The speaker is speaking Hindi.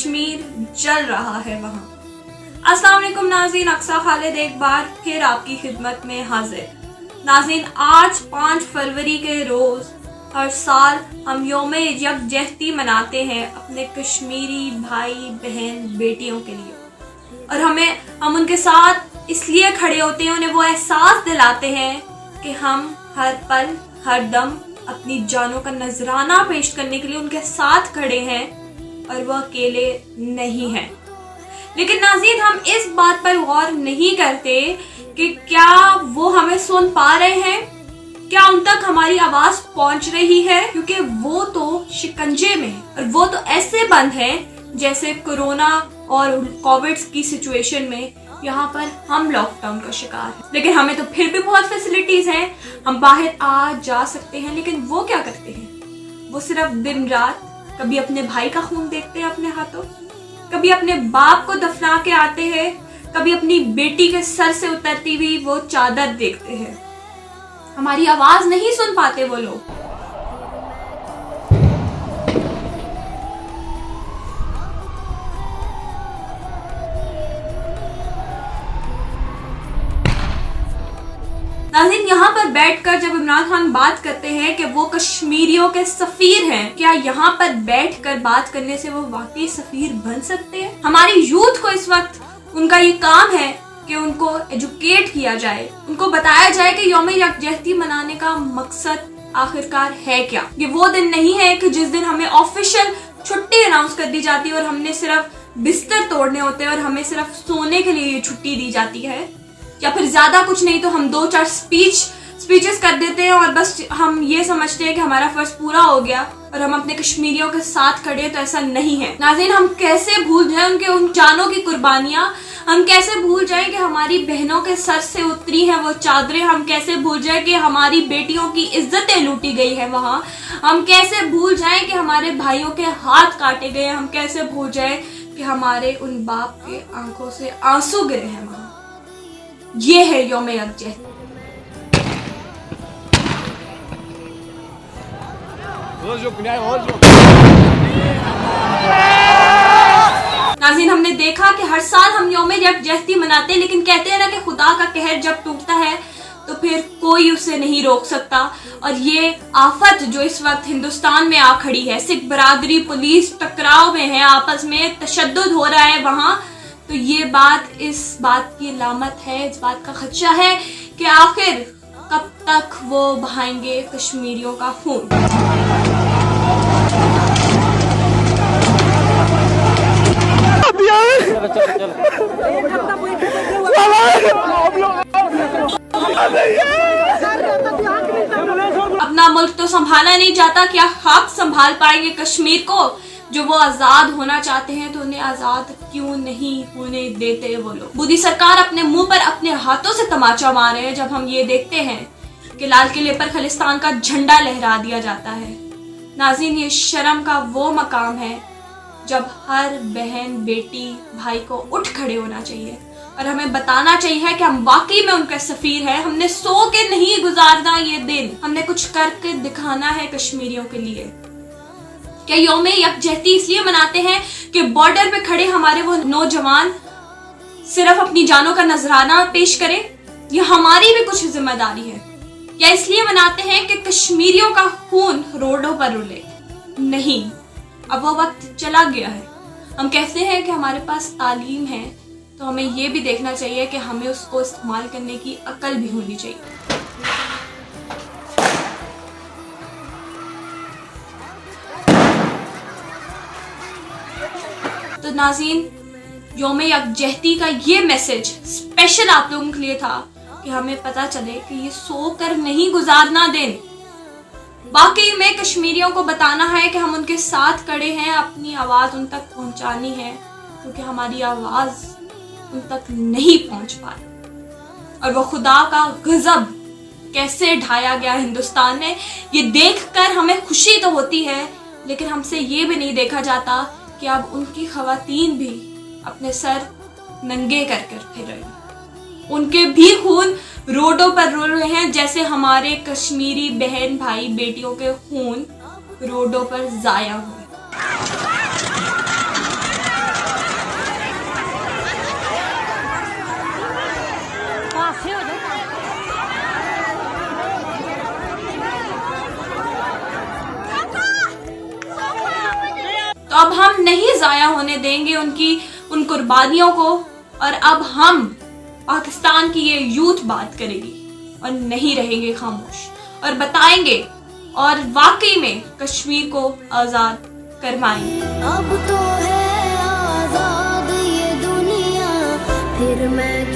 कश्मीर जल रहा है वहाँ। अस्सलाम वालेकुम नाज़रीन, अक्सा खालिद एक बार फिर आपकी खिदमत में हाजिर। नाज़रीन, आज 5 फरवरी के रोज़ हर साल हम योम यकजहती मनाते हैं अपने कश्मीरी भाई बहन बेटियों के लिए, और हम उनके साथ इसलिए खड़े होते हैं, उन्हें वो एहसास दिलाते हैं कि हम हर पल हर दम अपनी जानों का नजराना पेश करने के लिए उनके साथ खड़े हैं और वो अकेले नहीं हैं। लेकिन नाज़रीन, हम इस बात पर गौर नहीं करते कि क्या वो हमें सुन पा रहे हैं, क्या उन तक हमारी आवाज पहुंच रही है, क्योंकि वो तो शिकंजे में है और वो तो ऐसे बंद है जैसे कोरोना और कोविड की सिचुएशन में यहाँ पर हम लॉकडाउन का शिकार हैं। लेकिन हमें तो फिर भी बहुत फैसिलिटीज हैं, हम बाहर आ जा सकते हैं। लेकिन वो क्या करते हैं? वो सिर्फ दिन रात कभी अपने भाई का खून देखते हैं अपने हाथों, कभी अपने बाप को दफना के आते हैं, कभी अपनी बेटी के सर से उतरती हुई वो चादर देखते हैं। हमारी आवाज नहीं सुन पाते वो लोग। नाज़रीन, यहाँ पर बैठकर जब इमरान खान बात करते हैं कि वो कश्मीरियों के सफीर हैं, क्या यहाँ पर बैठकर बात करने से वो वाकई सफीर बन सकते हैं? हमारी यूथ को इस वक्त उनका ये काम है कि उनको एजुकेट किया जाए, उनको बताया जाए कि यौम यकजहती मनाने का मकसद आखिरकार है क्या। ये वो दिन नहीं है कि जिस दिन हमें ऑफिशियल छुट्टी अनाउंस कर दी जाती है और हमने सिर्फ बिस्तर तोड़ने होते हैं और हमें सिर्फ सोने के लिए ये छुट्टी दी जाती है, या फिर ज्यादा कुछ नहीं तो हम 2-4 स्पीचेस कर देते हैं और बस हम ये समझते हैं कि हमारा फर्ज पूरा हो गया और हम अपने कश्मीरियों के साथ खड़े। तो ऐसा नहीं है नाज़रीन। हम कैसे भूल जाएं उनके उन जानों की कुर्बानियां, हम कैसे भूल जाएं कि हमारी बहनों के सर से उतरी हैं वो चादरें, हम कैसे भूल जाएं कि हमारी बेटियों की इज्जतें लूटी गई है वहाँ, हम कैसे भूल जाएं कि हमारे भाइयों के हाथ काटे गए, हम कैसे भूल जाएं कि हमारे उन बाप के आंखों से आंसू गिरे हैं वहाँ। ये है यौम यकजहती। नाज़रीन, हमने देखा कि हर साल हम यौम यकजहती मनाते हैं, लेकिन कहते हैं ना कि खुदा का कहर जब टूटता है तो फिर कोई उसे नहीं रोक सकता। और ये आफत जो इस वक्त हिंदुस्तान में आ खड़ी है, सिख बरादरी पुलिस टकराव में है, आपस में तशद्दुद हो रहा है वहाँ, तो ये बात इस बात की लामत है, इस बात का खदशा है कि आखिर कब तक वो बहाएंगे कश्मीरियों का खून। अपना मुल्क तो संभाला नहीं जाता, क्या आप संभाल पाएंगे कश्मीर को? जो वो आजाद होना चाहते हैं तो उन्हें आजाद क्यों नहीं होने देते वो लोग? मोदी सरकार अपने मुंह पर अपने हाथों से तमाचा मारे हैं जब हम ये देखते हैं कि लाल किले पर खालिस्तान का झंडा लहरा दिया जाता है। नाज़रीन, ये शर्म का वो मकाम है जब हर बहन बेटी भाई को उठ खड़े होना चाहिए और हमें बताना चाहिए कि हम वाकई में उनके सफीर हैं। हमने सो के नहीं गुजारना ये दिन, हमने कुछ करके दिखाना है कश्मीरियों के लिए। क्या यौम यकजहती इसलिए मनाते हैं कि बॉर्डर पे खड़े हमारे वो नौजवान सिर्फ अपनी जानों का नजराना पेश करें? ये हमारी भी कुछ जिम्मेदारी है। या इसलिए मनाते हैं कि कश्मीरियों का खून रोडों पर रुले? नहीं, अब वो वक्त चला गया है। हम कहते हैं कि हमारे पास तालीम है, तो हमें ये भी देखना चाहिए कि हमें उसको इस्तेमाल करने की अकल भी होनी चाहिए। तो नाज़रीन, यौम यकजहती का ये मैसेज स्पेशल आप लोगों के लिए था कि हमें पता चले कि ये सोकर नहीं गुजारना दिन। बाकी में कश्मीरियों को बताना है कि हम उनके साथ खड़े हैं, अपनी आवाज़ उन तक पहुंचानी है, क्योंकि हमारी आवाज़ उन तक नहीं पहुंच पा रही। और वो खुदा का गजब कैसे ढाया गया हिंदुस्तान में, ये देखकर हमें खुशी तो होती है, लेकिन हमसे ये भी नहीं देखा जाता कि अब उनकी खवातीन भी अपने सर नंगे कर कर फिर रही हैं। उनके भी खून रोडों पर रुल रहे हैं, जैसे हमारे कश्मीरी बहन भाई बेटियों के खून रोडों पर जाया हुए। तो अब हम नहीं जाया होने देंगे उन कुर्बानियों को। और अब हम पाकिस्तान की ये यूथ बात करेगी और नहीं रहेंगे खामोश, और बताएंगे और वाकई में कश्मीर को आजाद करवाएंगे। अब तो है आजाद ये दुनिया, फिर मैं